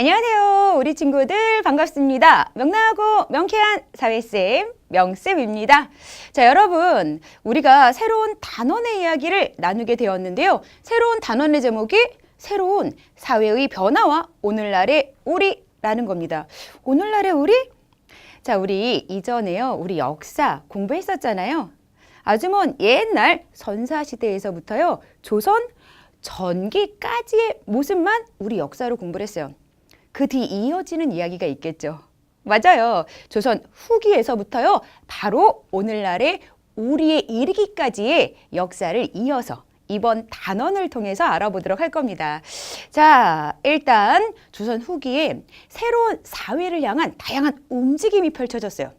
안녕하세요. 우리 친구들 반갑습니다. 명랑하고 명쾌한 사회쌤, 명쌤입니다. 자, 여러분, 우리가 새로운 단원의 이야기를 나누게 되었는데요. 새로운 단원의 제목이 새로운 사회의 변화와 오늘날의 우리라는 겁니다. 오늘날의 우리? 자, 우리 이전에요. 우리 역사 공부했었잖아요. 아주 먼 옛날 선사시대에서부터요. 조선 전기까지의 모습만 우리 역사로 공부를 했어요. 그 뒤 이어지는 이야기가 있겠죠. 맞아요. 조선 후기에서부터요. 바로 오늘날의 우리에 이르기까지의 역사를 이어서 이번 단원을 통해서 알아보도록 할 겁니다. 자, 일단 조선 후기에 새로운 사회를 향한 다양한 움직임이 펼쳐졌어요.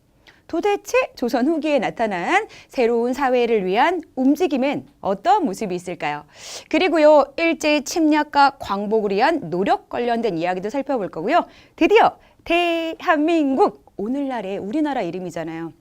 도대체 조선 후기에 나타난 새로운 사회를 위한 움직임엔 어떤 모습이 있을까요? 그리고요, 일제의 침략과 광복을 위한 노력 관련된 이야기도 살펴볼 거고요. 드디어 대한민국, 오늘날의 우리나라 이름이잖아요.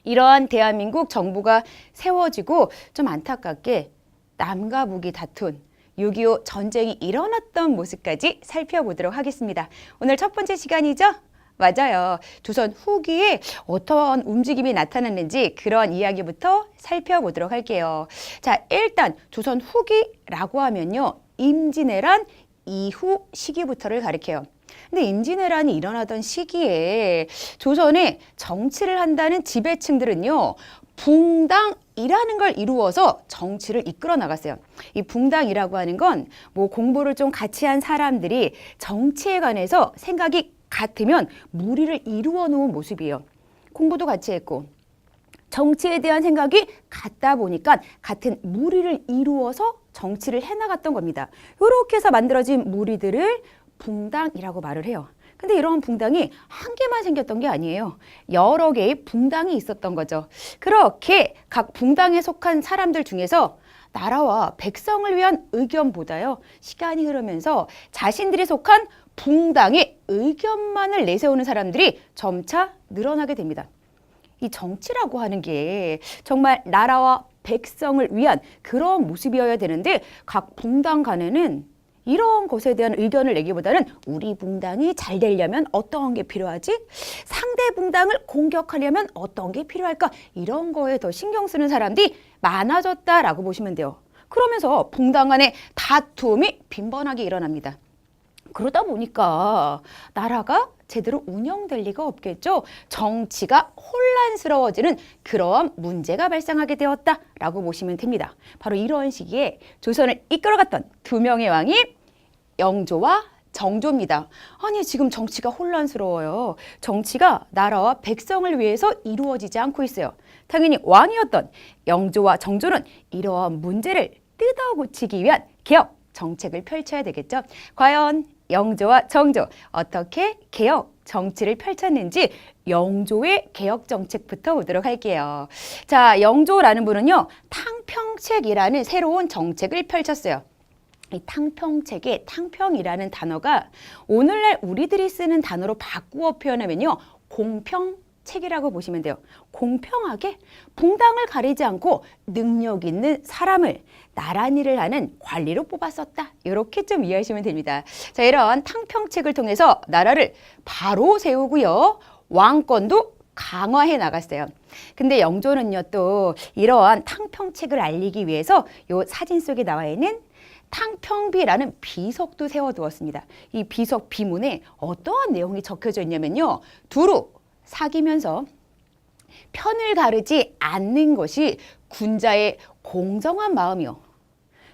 이러한 대한민국 정부가 세워지고 좀 안타깝게 남과 북이 다툰 6.25 전쟁이 일어났던 모습까지 살펴보도록 하겠습니다. 오늘 첫 번째 시간이죠? 맞아요. 조선 후기에 어떤 움직임이 나타났는지 그런 이야기부터 살펴보도록 할게요. 자, 일단 조선 후기라고 하면요. 임진왜란 이후 시기부터를 가리켜요. 근데 임진왜란이 일어나던 시기에 조선에 정치를 한다는 지배층들은요. 붕당이라는 걸 이루어서 정치를 이끌어 나갔어요. 이 붕당이라고 하는 건 뭐 공부를 좀 같이 한 사람들이 정치에 관해서 생각이 같으면 무리를 이루어 놓은 모습이에요. 공부도 같이 했고 정치에 대한 생각이 같다 보니까 같은 무리를 이루어서 정치를 해나갔던 겁니다. 이렇게 해서 만들어진 무리들을 붕당이라고 말을 해요. 근데 이런 붕당이 한 개만 생겼던 게 아니에요. 여러 개의 붕당이 있었던 거죠. 그렇게 각 붕당에 속한 사람들 중에서 나라와 백성을 위한 의견보다요. 시간이 흐르면서 자신들이 속한 붕당의 의견만을 내세우는 사람들이 점차 늘어나게 됩니다. 이 정치라고 하는 게 정말 나라와 백성을 위한 그런 모습이어야 되는데 각 붕당 간에는 이런 것에 대한 의견을 내기보다는 우리 붕당이 잘 되려면 어떤 게 필요하지? 상대 붕당을 공격하려면 어떤 게 필요할까? 이런 거에 더 신경 쓰는 사람들이 많아졌다라고 보시면 돼요. 그러면서 붕당 간의 다툼이 빈번하게 일어납니다. 그러다 보니까 나라가 제대로 운영될 리가 없겠죠. 정치가 혼란스러워지는 그러한 문제가 발생하게 되었다라고 보시면 됩니다. 바로 이런 시기에 조선을 이끌어갔던 두 명의 왕이 영조와 정조입니다. 아니, 지금 정치가 혼란스러워요. 정치가 나라와 백성을 위해서 이루어지지 않고 있어요. 당연히 왕이었던 영조와 정조는 이러한 문제를 뜯어 고치기 위한 개혁 정책을 펼쳐야 되겠죠. 과연 영조와 정조 어떻게 개혁 정치를 펼쳤는지 영조의 개혁 정책부터 보도록 할게요. 자, 영조라는 분은요. 탕평책이라는 새로운 정책을 펼쳤어요. 이 탕평책의 탕평이라는 단어가 오늘날 우리들이 쓰는 단어로 바꾸어 표현하면요. 공평책이라고 보시면 돼요. 공평하게 붕당을 가리지 않고 능력 있는 사람을 나란히를 하는 관리로 뽑았었다. 이렇게 좀 이해하시면 됩니다. 자, 이런 탕평책을 통해서 나라를 바로 세우고요. 왕권도 강화해 나갔어요. 근데 영조는요, 또 이러한 탕평책을 알리기 위해서 이 사진 속에 나와 있는 탕평비라는 비석도 세워두었습니다. 이 비석 비문에 어떠한 내용이 적혀져 있냐면요. 두루 사귀면서 편을 가르지 않는 것이 군자의 공정한 마음이요.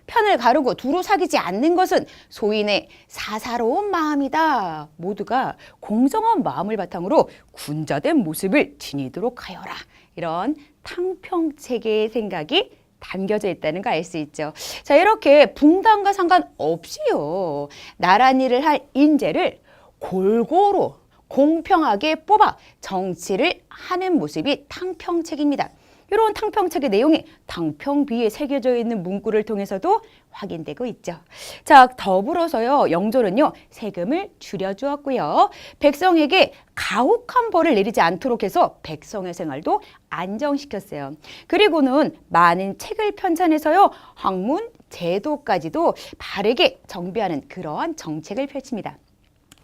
편을 가르고 두루 사귀지 않는 것은 소인의 사사로운 마음이다. 모두가 공정한 마음을 바탕으로 군자된 모습을 지니도록 하여라. 이런 탕평체계의 생각이 담겨져 있다는 거 알 수 있죠. 자, 이렇게 붕당과 상관없이요. 나란히를 할 인재를 골고루 공평하게 뽑아 정치를 하는 모습이 탕평책입니다. 이런 탕평책의 내용이 탕평비에 새겨져 있는 문구를 통해서도 확인되고 있죠. 자, 더불어서요. 영조는요. 세금을 줄여주었고요. 백성에게 가혹한 벌을 내리지 않도록 해서 백성의 생활도 안정시켰어요. 그리고는 많은 책을 편찬해서요. 학문, 제도까지도 바르게 정비하는 그러한 정책을 펼칩니다.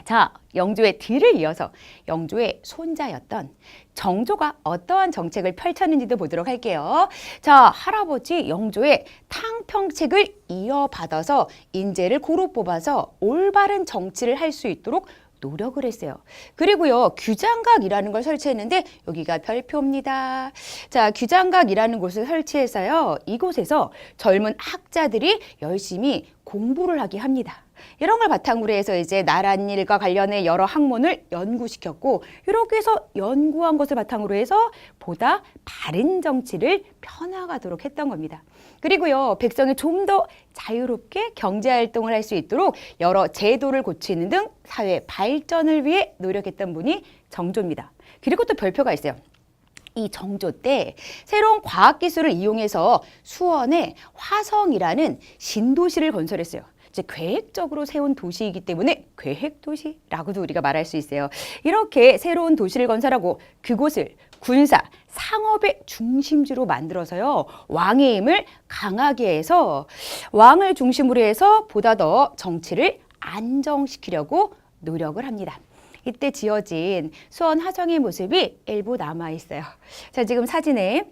자, 영조의 뒤를 이어서 영조의 손자였던 정조가 어떠한 정책을 펼쳤는지도 보도록 할게요. 자, 할아버지 영조의 탕평책을 이어받아서 인재를 고루 뽑아서 올바른 정치를 할 수 있도록 노력을 했어요. 그리고요, 규장각이라는 걸 설치했는데 여기가 별표입니다. 자, 규장각이라는 곳을 설치해서요, 이곳에서 젊은 학자들이 열심히 공부를 하게 합니다. 이런 걸 바탕으로 해서 이제 나랏일과 관련해 여러 학문을 연구시켰고, 이렇게 해서 연구한 것을 바탕으로 해서 보다 바른 정치를 펴나가도록 했던 겁니다. 그리고요, 백성이 좀 더 자유롭게 경제활동을 할 수 있도록 여러 제도를 고치는 등 사회 발전을 위해 노력했던 분이 정조입니다. 그리고 또 별표가 있어요. 이 정조 때 새로운 과학기술을 이용해서 수원에 화성이라는 신도시를 건설했어요. 이제 계획적으로 세운 도시이기 때문에 계획도시라고도 우리가 말할 수 있어요. 이렇게 새로운 도시를 건설하고 그곳을 군사, 상업의 중심지로 만들어서요, 왕의 힘을 강하게 해서 왕을 중심으로 해서 보다 더 정치를 안정시키려고 노력을 합니다. 이때 지어진 수원 화성의 모습이 일부 남아 있어요. 자, 지금 사진에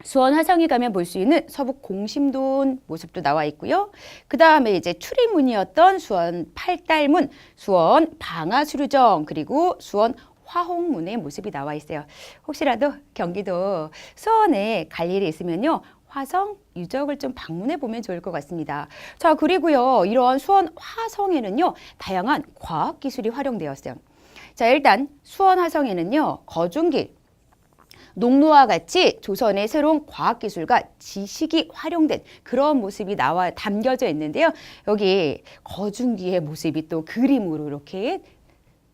수원 화성에 가면 볼 수 있는 서북 공심돈 모습도 나와 있고요. 그 다음에 이제 출입문이었던 수원 팔달문, 수원 방아수류정, 그리고 수원 화홍문의 모습이 나와 있어요. 혹시라도 경기도 수원에 갈 일이 있으면요, 화성 유적을 좀 방문해 보면 좋을 것 같습니다. 자, 그리고요, 이런 수원 화성에는요, 다양한 과학기술이 활용되었어요. 자, 일단 수원 화성에는요, 거중길, 농로와 같이 조선의 새로운 과학기술과 지식이 활용된 그런 모습이 담겨져 있는데요. 여기 거중기의 모습이 또 그림으로 이렇게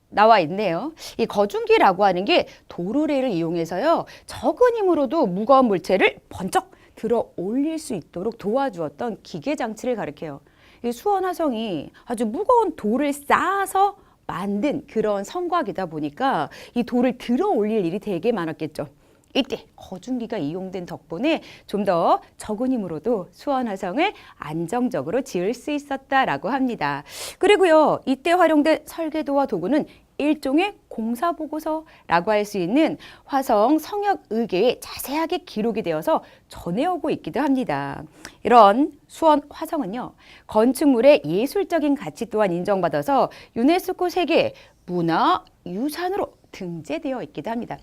나와 있네요. 이 거중기라고 하는 게 도르래를 이용해서요, 적은 힘으로도 무거운 물체를 번쩍 들어 올릴 수 있도록 도와주었던 기계 장치를 가리켜요. 이 수원 화성이 아주 무거운 돌을 쌓아서 만든 그런 성곽이다 보니까 이 돌을 들어 올릴 일이 되게 많았겠죠. 이때 거중기가 이용된 덕분에 좀 더 적은 힘으로도 수원 화성을 안정적으로 지을 수 있었다라고 합니다. 그리고요, 이때 활용된 설계도와 도구는 일종의 공사보고서라고 할 수 있는 화성 성역 의궤에 자세하게 기록이 되어서 전해오고 있기도 합니다. 이런 수원 화성은요, 건축물의 예술적인 가치 또한 인정받아서 유네스코 세계 문화유산으로 등재되어 있기도 합니다.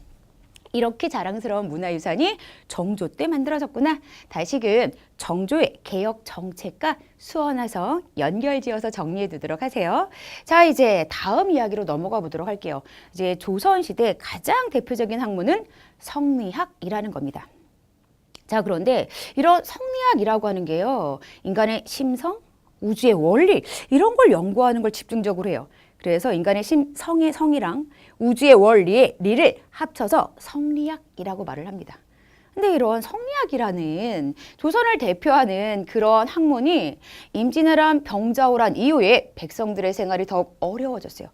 이렇게 자랑스러운 문화유산이 정조 때 만들어졌구나. 다시금 정조의 개혁 정책과 수원 화성 연결지어서 정리해 두도록 하세요. 자, 이제 다음 이야기로 넘어가 보도록 할게요. 이제 조선시대 가장 대표적인 학문은 성리학이라는 겁니다. 자, 그런데 이런 성리학이라고 하는 게요, 인간의 심성, 우주의 원리, 이런 걸 연구하는 걸 집중적으로 해요. 그래서 인간의 성의 성이랑 우주의 원리의 리를 합쳐서 성리학이라고 말을 합니다. 근데 이런 성리학이라는 조선을 대표하는 그런 학문이 임진왜란 병자호란 이후에 백성들의 생활이 더욱 어려워졌어요.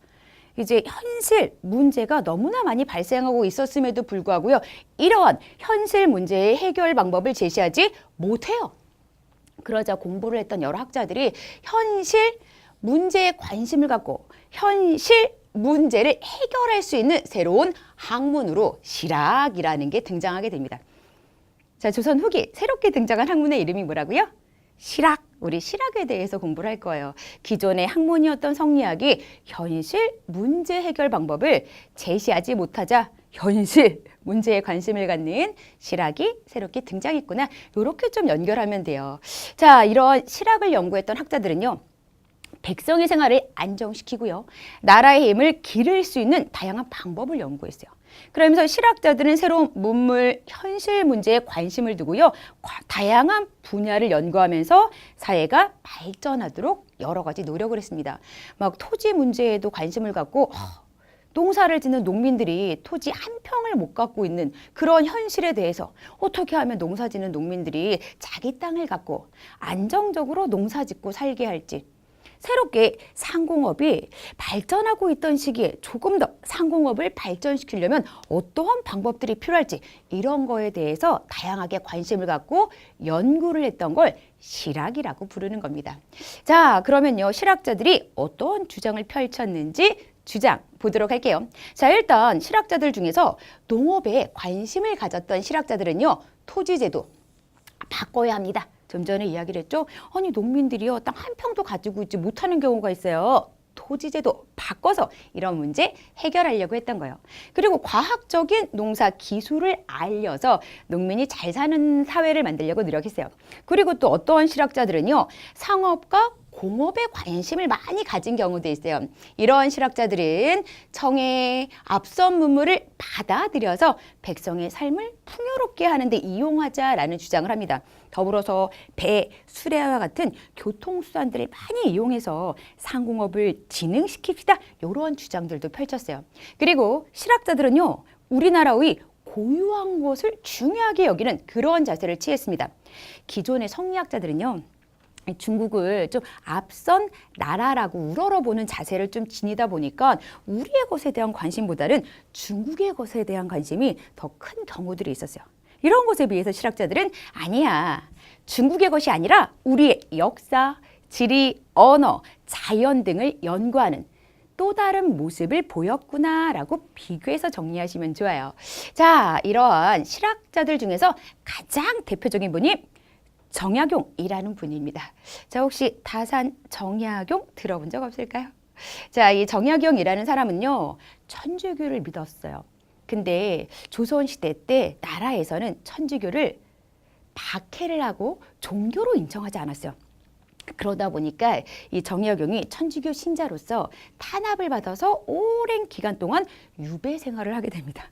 이제 현실 문제가 너무나 많이 발생하고 있었음에도 불구하고요, 이러한 현실 문제의 해결 방법을 제시하지 못해요. 그러자 공부를 했던 여러 학자들이 현실 문제에 관심을 갖고 현실 문제를 해결할 수 있는 새로운 학문으로 실학이라는 게 등장하게 됩니다. 자, 조선 후기 새롭게 등장한 학문의 이름이 뭐라고요? 실학. 우리 실학에 대해서 공부를 할 거예요. 기존의 학문이었던 성리학이 현실 문제 해결 방법을 제시하지 못하자 현실 문제에 관심을 갖는 실학이 새롭게 등장했구나. 이렇게 좀 연결하면 돼요. 자, 이런 실학을 연구했던 학자들은요, 백성의 생활을 안정시키고요, 나라의 힘을 기를 수 있는 다양한 방법을 연구했어요. 그러면서 실학자들은 새로운 문물, 현실 문제에 관심을 두고요, 다양한 분야를 연구하면서 사회가 발전하도록 여러 가지 노력을 했습니다. 막 토지 문제에도 관심을 갖고 농사를 짓는 농민들이 토지 한 평을 못 갖고 있는 그런 현실에 대해서 어떻게 하면 농사 짓는 농민들이 자기 땅을 갖고 안정적으로 농사 짓고 살게 할지, 새롭게 상공업이 발전하고 있던 시기에 조금 더 상공업을 발전시키려면 어떠한 방법들이 필요할지 이런 거에 대해서 다양하게 관심을 갖고 연구를 했던 걸 실학이라고 부르는 겁니다. 자, 그러면요, 실학자들이 어떤 주장을 펼쳤는지 주장 보도록 할게요. 자, 일단 실학자들 중에서 농업에 관심을 가졌던 실학자들은요, 토지제도 바꿔야 합니다. 좀 전에 이야기를 했죠. 아니, 농민들이요, 땅 한 평도 가지고 있지 못하는 경우가 있어요. 토지제도 바꿔서 이런 문제 해결하려고 했던 거예요. 그리고 과학적인 농사 기술을 알려서 농민이 잘 사는 사회를 만들려고 노력했어요. 그리고 또 어떠한 실학자들은요, 상업과 공업에 관심을 많이 가진 경우도 있어요. 이러한 실학자들은 청의 앞선 문물을 받아들여서 백성의 삶을 풍요롭게 하는 데 이용하자라는 주장을 합니다. 더불어서 배, 수레와 같은 교통수단들을 많이 이용해서 상공업을 진흥시킵시다. 이런 주장들도 펼쳤어요. 그리고 실학자들은요, 우리나라의 고유한 것을 중요하게 여기는 그런 자세를 취했습니다. 기존의 성리학자들은요, 중국을 좀 앞선 나라라고 우러러보는 자세를 좀 지니다 보니까 우리의 것에 대한 관심보다는 중국의 것에 대한 관심이 더 큰 경우들이 있었어요. 이런 것에 비해서 실학자들은 아니야, 중국의 것이 아니라 우리의 역사, 지리, 언어, 자연 등을 연구하는 또 다른 모습을 보였구나라고 비교해서 정리하시면 좋아요. 자, 이러한 실학자들 중에서 가장 대표적인 분이 정약용이라는 분입니다. 자, 혹시 다산 정약용 들어본 적 없을까요? 자, 이 정약용이라는 사람은요, 천주교를 믿었어요. 근데 조선시대 때 나라에서는 천주교를 박해를 하고 종교로 인정하지 않았어요. 그러다 보니까 이 정약용이 천주교 신자로서 탄압을 받아서 오랜 기간 동안 유배 생활을 하게 됩니다.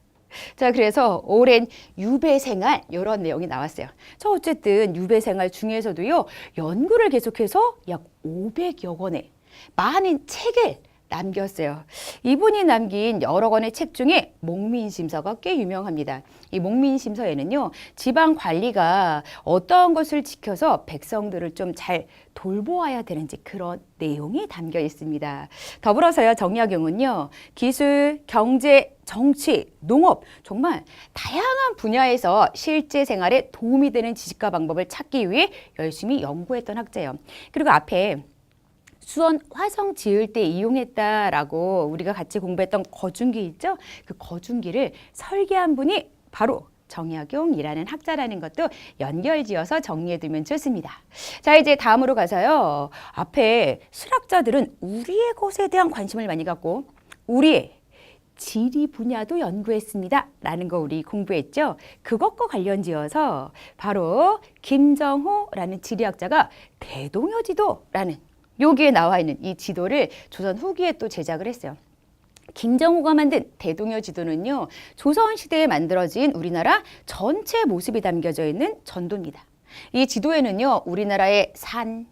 자, 그래서 오랜 유배 생활 이런 내용이 나왔어요. 저 어쨌든 유배 생활 중에서도요, 연구를 계속해서 약 500여 권의 많은 책을 남겼어요. 이분이 남긴 여러 권의 책 중에 목민심서가 꽤 유명합니다. 이 목민심서에는요, 지방 관리가 어떤 것을 지켜서 백성들을 좀 잘 돌보아야 되는지 그런 내용이 담겨 있습니다. 더불어서요, 정약용은요, 기술, 경제, 정치, 농업 정말 다양한 분야에서 실제 생활에 도움이 되는 지식과 방법을 찾기 위해 열심히 연구했던 학자예요. 그리고 앞에 수원 화성 지을 때 이용했다라고 우리가 같이 공부했던 거중기 있죠? 그 거중기를 설계한 분이 바로 정약용이라는 학자라는 것도 연결지어서 정리해두면 좋습니다. 자, 이제 다음으로 가서요. 앞에 실학자들은 우리의 것에 대한 관심을 많이 갖고 우리의 지리 분야도 연구했습니다. 라는 거 우리 공부했죠? 그것과 관련지어서 바로 김정호라는 지리학자가 대동여지도라는 여기에 나와 있는 이 지도를 조선 후기에 또 제작을 했어요. 김정호가 만든 대동여 지도는요, 조선시대에 만들어진 우리나라 전체 모습이 담겨져 있는 전도입니다. 이 지도에는요, 우리나라의 산,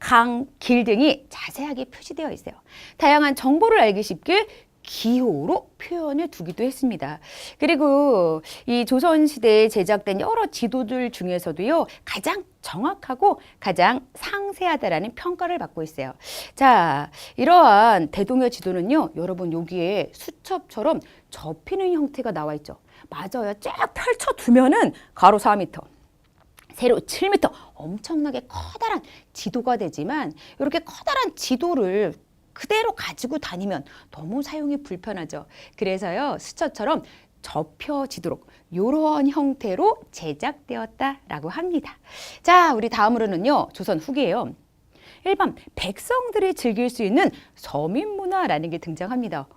강, 길 등이 자세하게 표시되어 있어요. 다양한 정보를 알기 쉽게 기호로 표현해 두기도 했습니다. 그리고 이 조선시대에 제작된 여러 지도들 중에서도요, 가장 정확하고 가장 상세하다라는 평가를 받고 있어요. 자, 이러한 대동여 지도는요, 여러분 여기에 수첩처럼 접히는 형태가 나와 있죠. 맞아요. 쫙 펼쳐두면은 가로 4m. 세로 7m, 엄청나게 커다란 지도가 되지만 이렇게 커다란 지도를 그대로 가지고 다니면 너무 사용이 불편하죠. 그래서요, 수첩처럼 접혀지도록 이런 형태로 제작되었다라고 합니다. 자, 우리 다음으로는요, 조선 후기예요. 일반 백성들이 즐길 수 있는 서민문화라는 게 등장합니다.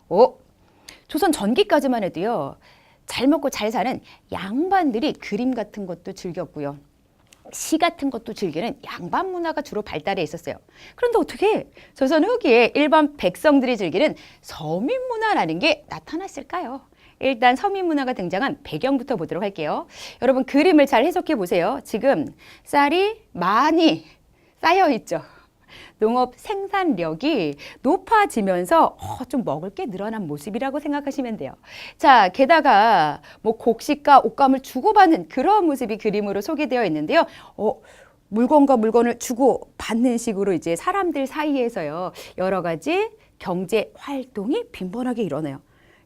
조선 전기까지만 해도요, 잘 먹고 잘 사는 양반들이 그림 같은 것도 즐겼고요. 시 같은 것도 즐기는 양반 문화가 주로 발달해 있었어요. 그런데 어떻게 조선 후기에 일반 백성들이 즐기는 서민 문화라는 게 나타났을까요? 일단 서민 문화가 등장한 배경부터 보도록 할게요. 여러분 그림을 잘 해석해 보세요. 지금 쌀이 많이 쌓여 있죠. 농업 생산력이 높아지면서 좀 먹을 게 늘어난 모습이라고 생각하시면 돼요. 자, 게다가 뭐 곡식과 옷감을 주고받는 그런 모습이 그림으로 소개되어 있는데요. 물건과 물건을 주고 받는 식으로 이제 사람들 사이에서요, 여러 가지 경제 활동이 빈번하게 일어나요.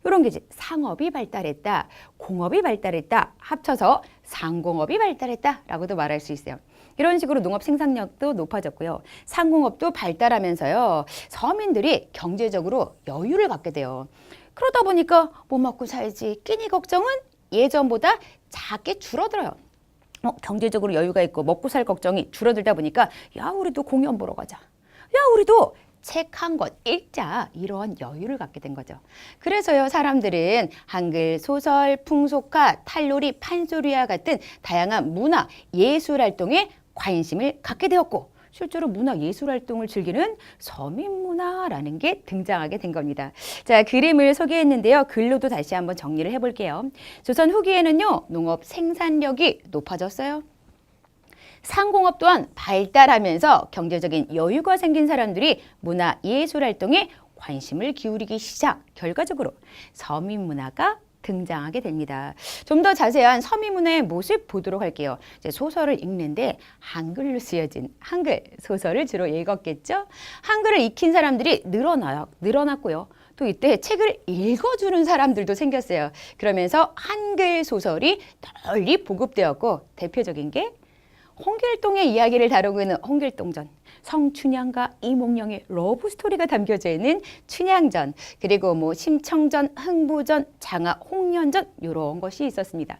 이런 게 이제 상업이 발달했다, 공업이 발달했다, 합쳐서 상공업이 발달했다라고도 말할 수 있어요. 이런 식으로 농업 생산력도 높아졌고요. 상공업도 발달하면서요, 서민들이 경제적으로 여유를 갖게 돼요. 그러다 보니까 뭐 먹고 살지 끼니 걱정은 예전보다 작게 줄어들어요. 경제적으로 여유가 있고 먹고 살 걱정이 줄어들다 보니까 야, 우리도 공연 보러 가자. 야, 우리도 책 한 권 읽자. 이런 여유를 갖게 된 거죠. 그래서요, 사람들은 한글, 소설, 풍속화, 탈놀이, 판소리와 같은 다양한 문화, 예술 활동에 관심을 갖게 되었고, 실제로 문화 예술 활동을 즐기는 서민문화라는 게 등장하게 된 겁니다. 자, 그림을 소개했는데요. 글로도 다시 한번 정리를 해볼게요. 조선 후기에는요, 농업 생산력이 높아졌어요. 상공업 또한 발달하면서 경제적인 여유가 생긴 사람들이 문화 예술 활동에 관심을 기울이기 시작, 결과적으로 서민문화가 등장하게 됩니다. 좀 더 자세한 서민문화의 모습 보도록 할게요. 이제 소설을 읽는데 한글로 쓰여진 한글 소설을 주로 읽었겠죠? 한글을 익힌 사람들이 늘어났고요. 또 이때 책을 읽어주는 사람들도 생겼어요. 그러면서 한글 소설이 널리 보급되었고, 대표적인 게 홍길동의 이야기를 다루고 있는 홍길동전, 성춘향과 이몽룡의 러브 스토리가 담겨져 있는 춘향전, 그리고 뭐 심청전, 흥부전, 장화, 홍련전 이런 것이 있었습니다.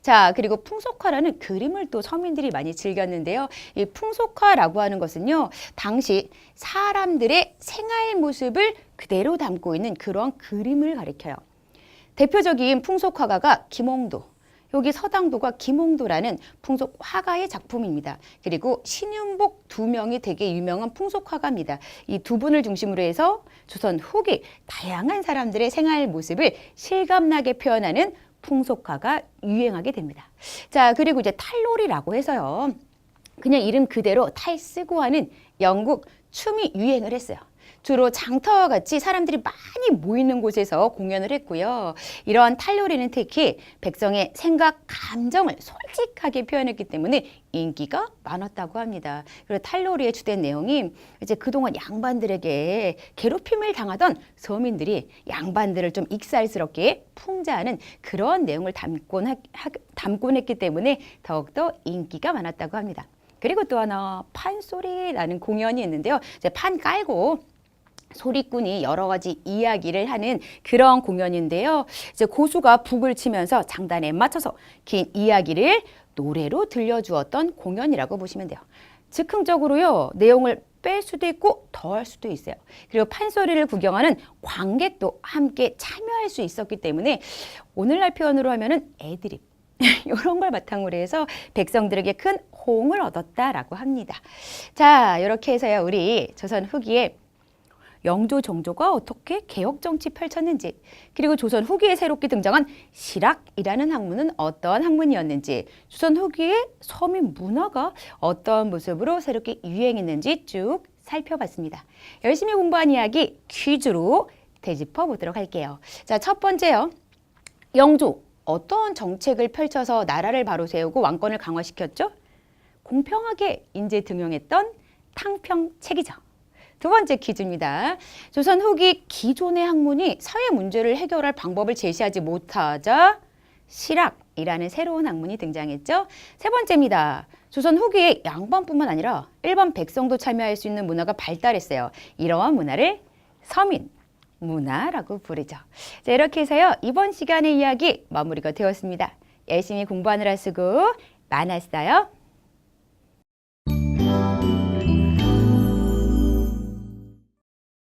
자, 그리고 풍속화라는 그림을 또 서민들이 많이 즐겼는데요. 이 풍속화라고 하는 것은요, 당시 사람들의 생활 모습을 그대로 담고 있는 그런 그림을 가리켜요. 대표적인 풍속화가가 김홍도, 여기 서당도가 김홍도라는 풍속 화가의 작품입니다. 그리고 신윤복 두 명이 되게 유명한 풍속 화가입니다. 이 두 분을 중심으로 해서 조선 후기 다양한 사람들의 생활 모습을 실감나게 표현하는 풍속화가 유행하게 됩니다. 자, 그리고 이제 탈놀이라고 해서요, 그냥 이름 그대로 탈 쓰고 하는 영국 춤이 유행을 했어요. 주로 장터와 같이 사람들이 많이 모이는 곳에서 공연을 했고요. 이러한 탈놀이는 특히 백성의 생각, 감정을 솔직하게 표현했기 때문에 인기가 많았다고 합니다. 그리고 탈놀이의 주된 내용이 이제 그동안 양반들에게 괴롭힘을 당하던 서민들이 양반들을 좀 익살스럽게 풍자하는 그런 내용을 담곤 했기 때문에 더욱더 인기가 많았다고 합니다. 그리고 또 하나 판소리라는 공연이 있는데요. 이제 판 깔고 소리꾼이 여러 가지 이야기를 하는 그런 공연인데요. 이제 고수가 북을 치면서 장단에 맞춰서 긴 이야기를 노래로 들려주었던 공연이라고 보시면 돼요. 즉흥적으로요, 내용을 뺄 수도 있고 더할 수도 있어요. 그리고 판소리를 구경하는 관객도 함께 참여할 수 있었기 때문에 오늘날 표현으로 하면은 애드립 이런 걸 바탕으로 해서 백성들에게 큰 호응을 얻었다라고 합니다. 자, 이렇게 해서요, 우리 조선 후기에 영조 정조가 어떻게 개혁 정치 펼쳤는지, 그리고 조선 후기에 새롭게 등장한 실학이라는 학문은 어떠한 학문이었는지, 조선 후기의 서민 문화가 어떠한 모습으로 새롭게 유행했는지 쭉 살펴봤습니다. 열심히 공부한 이야기 퀴즈로 되짚어 보도록 할게요. 자, 첫 번째요. 영조 어떤 정책을 펼쳐서 나라를 바로 세우고 왕권을 강화시켰죠? 공평하게 인재 등용했던 탕평책이죠. 두 번째 퀴즈입니다. 조선 후기 기존의 학문이 사회 문제를 해결할 방법을 제시하지 못하자 실학이라는 새로운 학문이 등장했죠. 세 번째입니다. 조선 후기에 양반뿐만 아니라 일반 백성도 참여할 수 있는 문화가 발달했어요. 이러한 문화를 서민 문화라고 부르죠. 자, 이렇게 해서요, 이번 시간의 이야기 마무리가 되었습니다. 열심히 공부하느라 수고 많았어요.